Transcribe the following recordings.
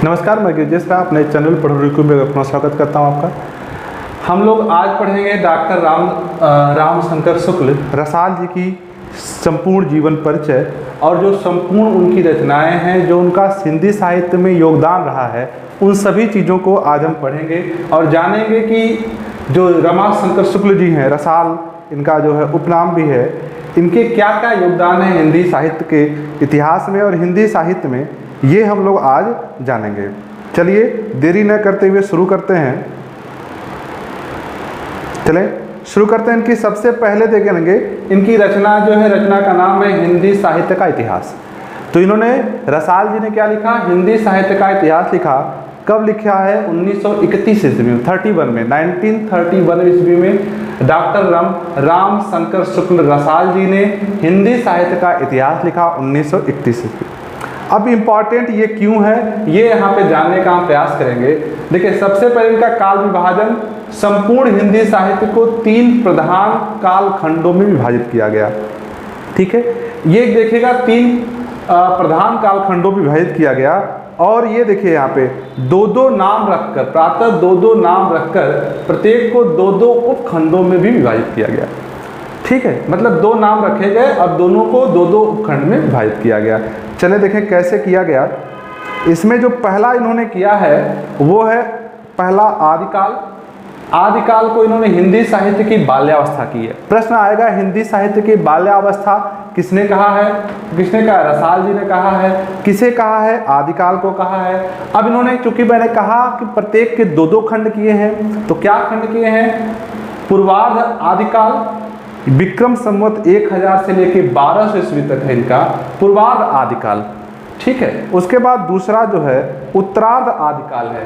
नमस्कार, मैं गिरजेश राव अपने चैनल पढ़ो रिक्यू में अपना स्वागत करता हूं आपका। हम लोग आज पढ़ेंगे डॉक्टर राम शंकर शुक्ल रसाल जी की संपूर्ण जीवन परिचय और जो संपूर्ण उनकी रचनाएं हैं, जो उनका हिंदी साहित्य में योगदान रहा है, उन सभी चीज़ों को आज हम पढ़ेंगे और जानेंगे कि जो रमा शंकर शुक्ल जी हैं, रसाल इनका जो है उपनाम भी है, इनके क्या क्या योगदान है हिंदी साहित्य के इतिहास में और हिंदी साहित्य में, ये हम लोग आज जानेंगे। चलिए देरी न करते हुए शुरू करते हैं। चलें शुरू करते हैं। इनकी सबसे पहले देखेंगे इनकी रचना जो है, रचना का नाम है हिंदी साहित्य का इतिहास। तो इन्होंने रसाल जी ने क्या लिखा? हिंदी साहित्य का इतिहास लिखा। कब लिखा है? 1931 ईस्वी में, 1931 ईस्वी में डॉक्टर राम शंकर शुक्ल रसाल जी ने हिंदी साहित्य का इतिहास लिखा 1931 ईस्वी। अब इम्पॉर्टेंट ये क्यों है, ये यहाँ पे जानने का हम प्रयास करेंगे। देखिए, सबसे पहले इनका काल विभाजन, संपूर्ण हिंदी साहित्य को 3 प्रधान काल खंडों में विभाजित किया गया। ठीक है, ये देखिएगा 3 प्रधान काल खंडों में विभाजित किया गया। और ये देखिए यहाँ पे 2-2 नाम रखकर, प्रातः 2-2 नाम रखकर प्रत्येक को 2-2 उपखंडों में भी विभाजित किया गया। ठीक है, मतलब 2 नाम रखे गए और दोनों को 2-2 उपखंड में विभाजित किया गया। चले देखें कैसे किया गया। इसमें जो पहला इन्होंने किया है वो है पहला आदिकाल। आदिकाल को इन्होंने हिंदी साहित्य की बाल्यावस्था की है। प्रश्न आएगा, हिंदी साहित्य की बाल्यावस्था किसने कहा है? किसने कहा? रसाल जी ने कहा है। किसे कहा है? आदिकाल को कहा है। अब इन्होंने, चूंकि मैंने कहा कि प्रत्येक के 2-2 खंड किए हैं, तो क्या खंड किए हैं? पूर्वार्ध आदिकाल, विक्रम संवत 1000 से लेके 1200 ईस्वी तक है इनका पूर्वार्ध आदिकाल। ठीक है, उसके बाद दूसरा जो है उत्तरार्ध आदिकाल है।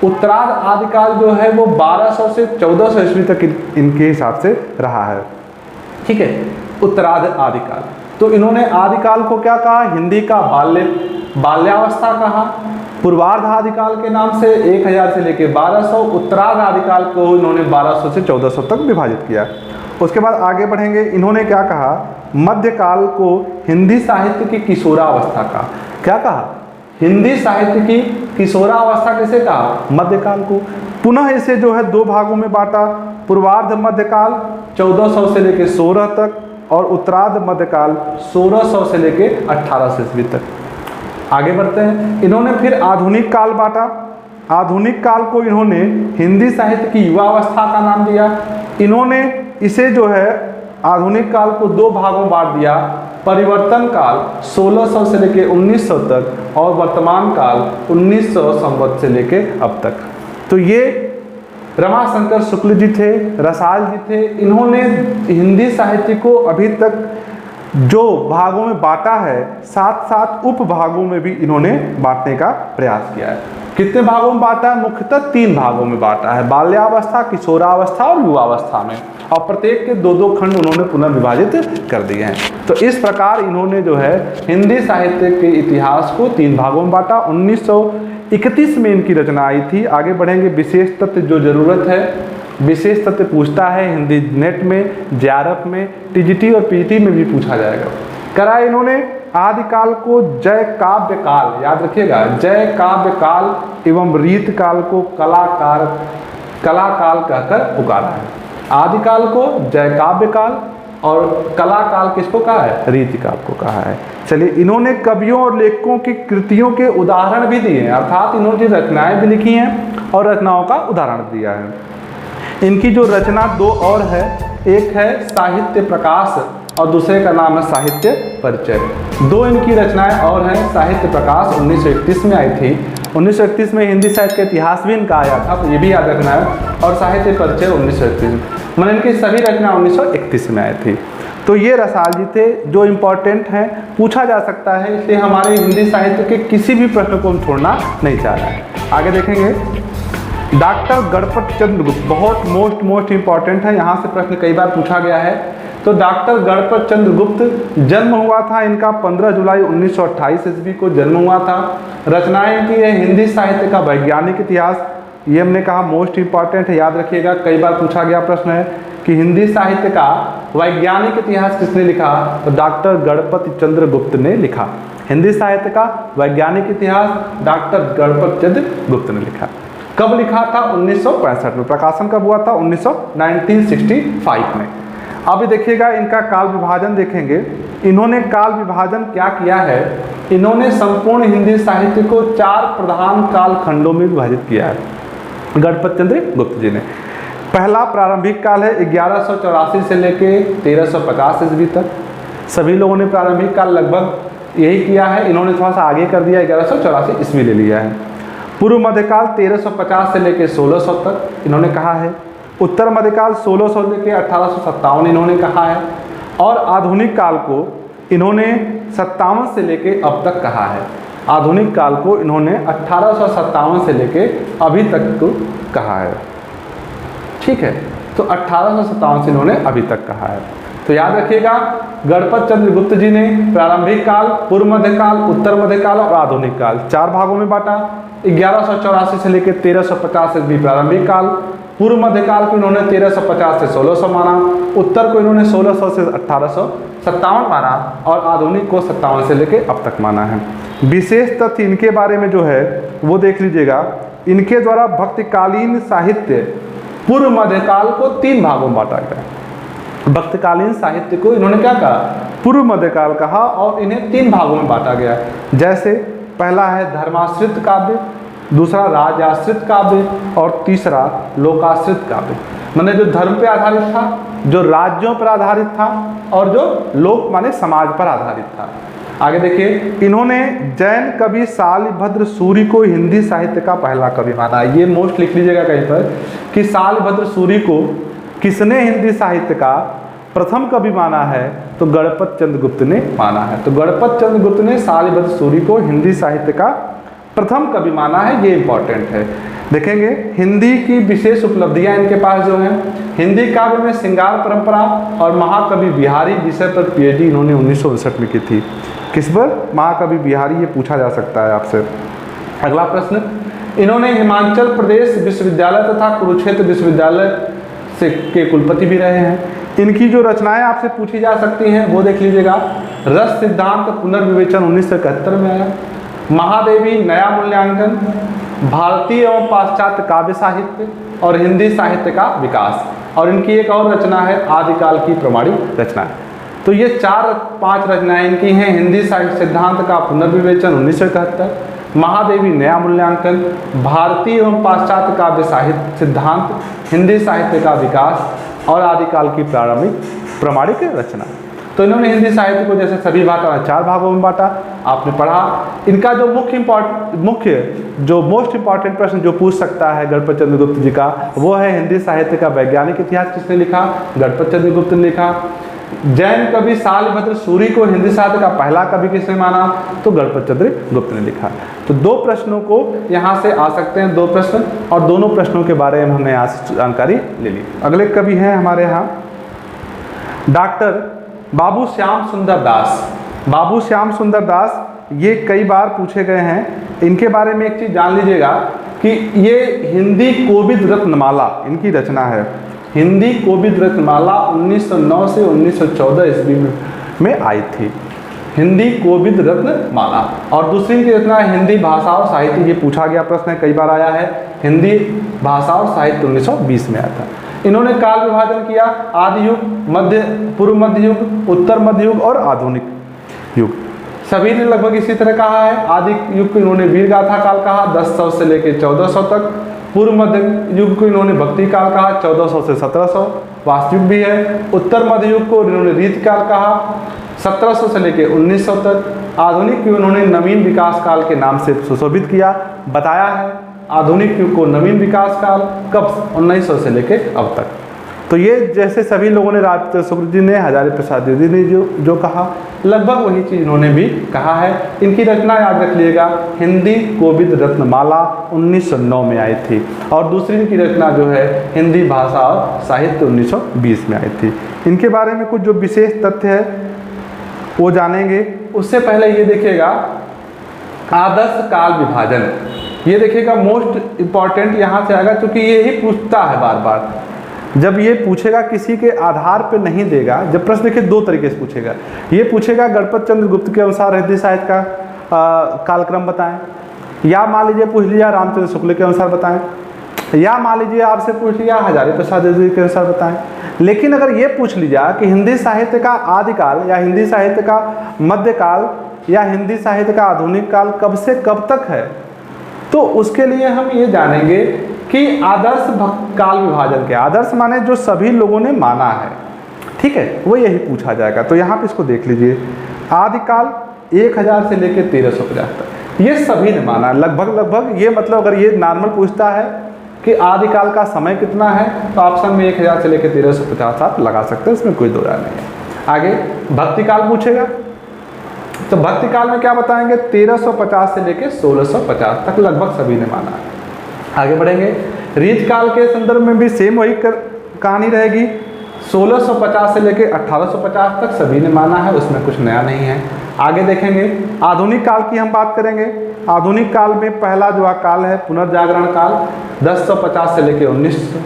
उत्तरार्ध आदिकाल जो है वो 1200 से 1400 ईस्वी तक इनके हिसाब से रहा है। ठीक है, उत्तरार्ध आदिकाल। तो इन्होंने आदिकाल को क्या कहा? हिंदी का बाल्यावस्था कहा। पूर्वार्ध आदिकाल के नाम से 1000 से लेके 1200, उत्तरार्ध आदिकाल को इन्होंने 1200 से 1400 तक विभाजित किया। उसके बाद आगे बढ़ेंगे। इन्होंने क्या कहा? मध्यकाल को हिंदी साहित्य की किशोरावस्था का। क्या कहा? हिंदी साहित्य की किशोरावस्था किसे कहा? मध्यकाल को। पुनः इसे जो है 2 भागों में बांटा। पूर्वार्ध मध्यकाल 1400 से लेके 16 तक और उत्तरार्ध मध्यकाल 1600 से लेके 1800 ईस्वी तक। आगे बढ़ते हैं। इन्होंने फिर आधुनिक काल बांटा। आधुनिक काल को इन्होंने हिंदी साहित्य की युवावस्था का नाम दिया। इन्होंने इसे जो है आधुनिक काल को 2 भागों बांट दिया। परिवर्तन काल 1600 से लेके 1900 तक और वर्तमान काल 1900 संवत से लेके अब तक। तो ये रमाशंकर शुक्ल जी थे, रसाल जी थे। इन्होंने हिंदी साहित्य को अभी तक जो भागों में बांटा है, साथ साथ उप भागों में भी इन्होंने बांटने का प्रयास किया है। कितने भागों में बांटा है? मुख्यतः 3 भागों में बांटा है, बाल्यावस्था, किशोरावस्था और युवावस्था में। और प्रत्येक के 2-2 खंड उन्होंने पुनर्विभाजित कर दिए हैं। तो इस प्रकार इन्होंने जो है हिंदी साहित्य के इतिहास को 3 भागों में बांटा। 1931 में इनकी रचना आई थी। आगे बढ़ेंगे। विशेष तथ्य जो जरूरत है, विशेष तथ्य पूछता है हिंदी नेट में, जेआरएफ में, टीजीटी और पीटी में भी पूछा जाएगा। करा इन्होंने आदिकाल को जय काव्य काल, याद रखिएगा, जय काव्य काल एवं रीत काल को कला काल कहकर पुकारा है। आदिकाल को जय काव्य काल और कला काल किसको कहा है? रीति काल को कहा है। चलिए, इन्होंने कवियों और लेखकों की कृतियों के उदाहरण भी दिए हैं, अर्थात इन्होंने रचनाएं भी लिखी हैं और रचनाओं का उदाहरण दिया है। इनकी जो रचना 2 और है, एक है साहित्य प्रकाश और दूसरे का नाम है साहित्य परिचय। 2 इनकी रचनाएं और हैं। साहित्य प्रकाश 1931 में आई थी। 1931 में हिंदी साहित्य का इतिहास भी इनका आया था, तो ये भी याद रखना है। और साहित्य परिचय 1931 में, मतलब इनकी सभी रचना 1931 में आई थी। तो ये रसाल जी थे जो इम्पोर्टेंट हैं, पूछा जा सकता है, इसलिए हमारे हिंदी साहित्य के किसी भी प्रश्न को हम छोड़ना नहीं चाह रहे हैं। आगे देखेंगे। डॉक्टर गणपत चंद्र गुप्त, बहुत मोस्ट इंपॉर्टेंट है, यहाँ से प्रश्न कई बार पूछा गया है। तो डॉक्टर गणपत चंद्र गुप्त, जन्म हुआ था इनका 15 जुलाई 1928 ईस्वी को जन्म हुआ था। रचनाएं की है हिंदी साहित्य का वैज्ञानिक इतिहास, ये हमने कहा मोस्ट इंपॉर्टेंट है, याद रखिएगा, कई बार पूछा गया प्रश्न है कि हिंदी साहित्य का वैज्ञानिक इतिहास किसने लिखा, तो डॉक्टर गणपति चंद्र गुप्त ने लिखा। हिंदी साहित्य का वैज्ञानिक इतिहास डॉक्टर गणपति चंद्र गुप्त ने लिखा। कब लिखा था, 1965 में। प्रकाशन कब हुआ था, 1965 में। अभी देखिएगा इनका काल विभाजन देखेंगे। इन्होंने काल विभाजन क्या किया है, इन्होंने संपूर्ण हिंदी साहित्य को 4 प्रधान काल खंडों में विभाजित किया है गणपति चंद्र गुप्त जी ने। पहला प्रारंभिक काल है 1184 से लेके 1350 ईस्वी तक। सभी लोगों ने प्रारंभिक काल लगभग यही किया है, इन्होंने थोड़ा सा आगे कर दिया, 1184 ईस्वी ले लिया है। पूर्व मध्यकाल 1350 से लेके 1600 तक इन्होंने कहा है। उत्तर मध्यकाल 1600 लेके 1857 इन्होंने कहा है। और आधुनिक काल को इन्होंने 57 से लेके अब तक कहा है। आधुनिक काल को इन्होंने 1857 से लेके अभी तक को कहा है। ठीक है, तो 1857 से इन्होंने अभी तक कहा है। तो याद रखिएगा गणपति चंद्र गुप्त जी ने प्रारंभिक काल, पूर्व मध्यकाल, उत्तर मध्यकाल और आधुनिक काल 4 भागों में बांटा। 1184 से लेकर 1350 ईस्वी प्रारंभिक काल, पूर्व मध्यकाल को इन्होंने 1350 से 1600 माना, उत्तर को इन्होंने 1600 से 1857 माना और आधुनिक को 57 से लेकर अब तक माना है। विशेष तथ्य इनके बारे में जो है वो देख लीजिएगा। इनके द्वारा भक्तकालीन साहित्य पूर्व मध्यकाल को 3 भागों में बांटा गया। भक्तकालीन साहित्य को इन्होंने क्या कहा, पूर्व मध्यकाल कहा और इन्हें 3 भागों में बांटा गया। जैसे पहला है धर्माश्रित काव्य, दूसरा राजाश्रित काव्य और तीसरा लोकाश्रित काव्य। माने जो धर्म पे आधारित था, जो राज्यों पर आधारित था और जो लोक माने समाज पर आधारित था। आगे देखिए, इन्होंने जैन कवि शालिभद्र सूरि को हिंदी साहित्य का पहला कवि माना। ये मोस्ट लिख लीजिएगा कहीं पर कि शालिभद्र सूरि को किसने हिंदी साहित्य का प्रथम कवि माना है, तो गणपति चंद्र गुप्त ने माना है। तो गणपति चंद्र गुप्त ने शालिभद्र सूरि को हिंदी साहित्य का प्रथम कवि माना है, ये इंपॉर्टेंट है। देखेंगे हिंदी की विशेष उपलब्धियां इनके पास जो हैं, हिंदी काव्य में श्रृंगार परंपरा और महाकवि बिहारी विषय पर पीएचडी इन्होंने 1959 में की थी। किस पर, महाकवि बिहारी, ये पूछा जा सकता है आपसे। अगला प्रश्न, इन्होंने हिमाचल प्रदेश विश्वविद्यालय तथा कुरुक्षेत्र विश्वविद्यालय से के कुलपति भी रहे हैं। इनकी जो रचनाएं आपसे पूछी जा सकती हैं वो देख लीजिएगा। रस सिद्धांत पुनर्विवेचन 1971 में आया। महादेवी नया मूल्यांकन, भारतीय एवं पाश्चात्य काव्य साहित्य और हिंदी साहित्य का विकास। और इनकी एक और रचना है आदिकाल की प्रमाणिक रचना। तो ये 4-5 रचनाएं इनकी हैं। हिंदी साहित्य सिद्धांत का पुनर्विवेचन 1971, महादेवी नया मूल्यांकन, भारतीय एवं पाश्चात्य काव्य साहित्य सिद्धांत, हिंदी साहित्य का विकास और आदिकाल की प्रारंभिक प्रमाणिक रचना। तो इन्होंने हिंदी साहित्य को जैसे सभी बांटा, 4 भागों में बांटा, आपने पढ़ा। इनका जो मुख्य जो मोस्ट इंपॉर्टेंट प्रश्न जो पूछ सकता है गणपति चंद्र गुप्त जी का, वो है हिंदी साहित्य का वैज्ञानिक इतिहास किसने लिखा, गणपति चंद्र गुप्त ने लिखा। जैन कवि शालिभद्र सूरि को हिंदी साहित्य का पहला कवि किसने माना, तो गणपति चंद्र गुप्त ने लिखा। तो 2 प्रश्नों को यहाँ से आ सकते हैं, 2 प्रश्न, और दोनों प्रश्नों के बारे में हमने यहाँ से जानकारी ले ली। अगले कवि हैं हमारे यहाँ डॉक्टर बाबू श्याम सुंदर दास। बाबू श्याम सुंदर दास ये कई बार पूछे गए हैं। इनके बारे में एक चीज़ जान लीजिएगा कि ये हिंदी कोविद रत्नमाला इनकी रचना है। हिंदी कोविद रत्नमाला 1909 से 1914 ईस्वी में आई थी, हिंदी कोविद रत्नमाला। और दूसरी इनकी रचना है हिंदी भाषा और साहित्य। ये पूछा गया प्रश्न है, कई बार आया है। हिंदी भाषा और साहित्य 1920 में आया था। इन्होंने काल विभाजन किया, आदि युग, मध्य पूर्व मध्य युग, उत्तर मध्य युग और आधुनिक युग। सभी ने लगभग इसी तरह कहा है। आदि युग को इन्होंने वीर गाथा काल कहा, 1000 से लेकर 1400 तक। पूर्व मध्य युग को इन्होंने भक्ति काल कहा, 1400 से 1700, वास्तविक भी है। उत्तर मध्य युग को इन्होंने रीति काल कहा, 1700 से लेकर 1900 तक। आधुनिक युग इन्होंने नवीन विकास काल के नाम से सुशोभित किया, बताया है। आधुनिक युग को नवीन विकास काल कब, 1900 से लेकर अब तक। तो ये जैसे सभी लोगों ने, राजपूत शुक्ल जी ने, हजारी प्रसाद द्विवेदी ने जो कहा, लगभग वही चीज़ इन्होंने भी कहा है। इनकी रचना याद रख लीजिएगा, हिंदी कोविद रत्नमाला 1909 में आई थी। और दूसरी इनकी रचना जो है हिंदी भाषा और साहित्य 1920 में आई थी। इनके बारे में कुछ जो विशेष तथ्य है वो जानेंगे। उससे पहले ये देखिएगा आदर्श काल विभाजन। ये देखिएगा मोस्ट इम्पॉर्टेंट यहाँ से आएगा, क्योंकि ये ही पूछता है बार बार। जब ये पूछेगा किसी के आधार पे नहीं देगा, जब प्रश्न देखिए दो तरीके से पूछेगा। ये पूछेगा गणपत चंद्र गुप्त के अनुसार हिंदी साहित्य का कालक्रम बताएं, या मान लीजिए पूछ लिया रामचंद्र शुक्ल के अनुसार बताएं, या मान लीजिए आपसे पूछ लिया हजारी प्रसाद द्विवेदी के अनुसार बताएं। लेकिन अगर ये पूछ लिया कि हिंदी साहित्य का आदिकाल या हिंदी साहित्य का मध्यकाल या हिंदी साहित्य का आधुनिक काल कब से कब तक है, तो उसके लिए हम ये जानेंगे कि आदर्श काल विभाजन क्या। आदर्श माने जो सभी लोगों ने माना है, ठीक है, वो यही पूछा जाएगा। तो यहाँ पे इसको देख लीजिए, आदिकाल 1000 से लेकर 1350 तक ये सभी ने माना है लगभग। ये मतलब अगर ये नॉर्मल पूछता है कि आदिकाल का समय कितना है, तो ऑप्शन में 1000 से लेकर 1350 आप लगा सकते हैं, इसमें कोई दो राय नहीं है। आगे भक्ति काल पूछेगा, तो भक्ति काल में क्या बताएंगे, 1350 से लेकर 1650 तक लगभग सभी ने माना है। आगे बढ़ेंगे, रीच काल के संदर्भ में भी सेम वही कहानी रहेगी। 1650 से लेकर 1850 तक सभी ने माना है, उसमें कुछ नया नहीं है। आगे देखेंगे आधुनिक काल की हम बात करेंगे। आधुनिक काल में पहला जो काल है पुनर्जागरण काल, 1050 से लेकर 1900,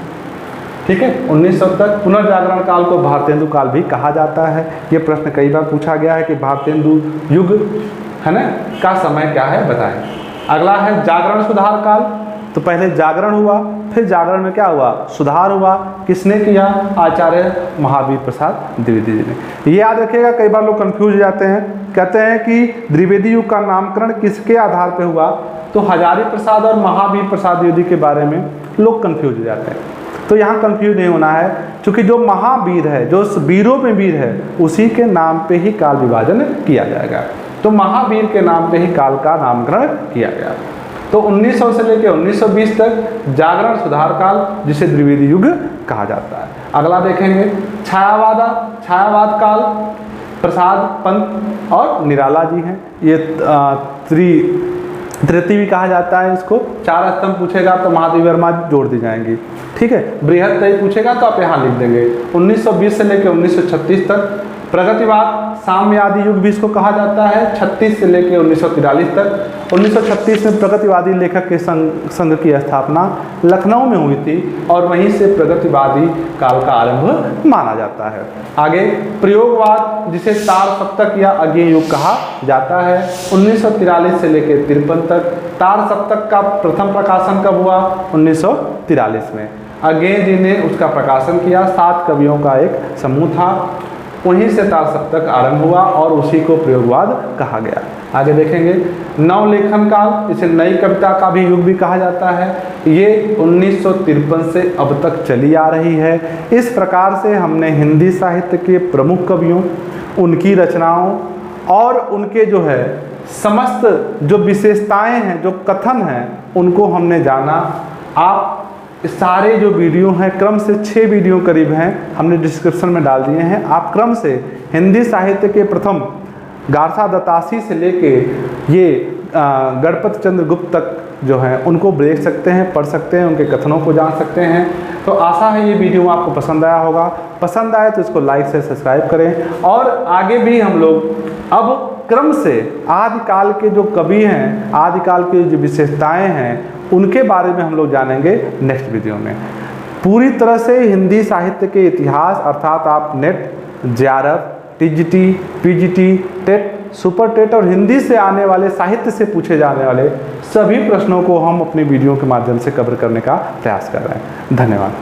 ठीक है, 1900 तक। पुनर्जागरण काल को भारतेंदु काल भी कहा जाता है। ये प्रश्न कई बार पूछा गया है कि भारतेंदु युग है ना का समय क्या है बताएं। अगला है जागरण सुधार काल, तो पहले जागरण हुआ, फिर जागरण में क्या हुआ, सुधार हुआ। किसने किया, आचार्य महावीर प्रसाद द्विवेदी जी ने। ये याद रखिएगा, कई बार लोग कंफ्यूज हो जाते हैं, कहते हैं कि द्विवेदी युग का नामकरण किसके आधार पे हुआ, तो हजारी प्रसाद और महावीर प्रसाद द्विवेदी के बारे में लोग कंफ्यूज हो जाते हैं। तो यहाँ कंफ्यूज नहीं होना है, क्योंकि जो महावीर है, जो वीरों में वीर है, उसी के नाम पे ही काल विभाजन किया जाएगा। तो महावीर के नाम पे ही काल का नामकरण किया गया। तो 1900 से लेकर 1920 तक जागरण सुधार काल, जिसे द्विवेदी युग कहा जाता है। अगला देखेंगे छायावाद काल, प्रसाद पंत और निराला जी हैं। ये तृतीय भी कहा जाता है इसको। 4 स्तंभ पूछेगा तो महादेवी वर्मा जोड़ दी जाएंगी, ठीक है। बृहत्तरी पूछेगा तो आप यहाँ लिख देंगे। 1920 से लेकर 1936 तक प्रगतिवाद साम्यवादी युग भी इसको कहा जाता है। 36 से लेकर 1943 तक। 1936 में प्रगतिवादी लेखक के संघ की स्थापना लखनऊ में हुई थी, और वहीं से प्रगतिवादी काल का आरंभ माना जाता है। आगे प्रयोगवाद, जिसे तार सप्तक या अज्ञेय युग कहा जाता है। 1943 से लेकर 53 तक। तार सप्तक का प्रथम प्रकाशन कब हुआ, 1943 में। अज्ञेय जी ने उसका प्रकाशन किया। 7 कवियों का एक समूह था, वहीं से तार सप्तक आरंभ हुआ और उसी को प्रयोगवाद कहा गया। आगे देखेंगे नवलेखन काल, इसे नई कविता का भी युग भी कहा जाता है। ये 1953 से अब तक चली आ रही है। इस प्रकार से हमने हिंदी साहित्य के प्रमुख कवियों, उनकी रचनाओं और उनके जो है समस्त जो विशेषताएं हैं, जो कथन हैं, उनको हमने जाना। आप सारे जो वीडियो हैं, क्रम से 6 वीडियो करीब हैं, हमने डिस्क्रिप्शन में डाल दिए हैं। आप क्रम से हिंदी साहित्य के प्रथम गारसा दत्तासी से लेके ये गणपत चंद्र गुप्त तक जो हैं उनको देख सकते हैं, पढ़ सकते हैं, उनके कथनों को जान सकते हैं। तो आशा है ये वीडियो आपको पसंद आया होगा। पसंद आए तो इसको लाइक से सब्सक्राइब करें। और आगे भी हम लोग अब क्रम से आदिकाल के जो कवि हैं, आदिकाल की जो विशेषताएं हैं, उनके बारे में हम लोग जानेंगे नेक्स्ट वीडियो में। पूरी तरह से हिंदी साहित्य के इतिहास, अर्थात आप NET, JRF, TGT, PGT, TET, super TET और हिंदी से आने वाले, साहित्य से पूछे जाने वाले सभी प्रश्नों को हम अपने वीडियो के माध्यम से कवर करने का प्रयास कर रहे हैं। धन्यवाद।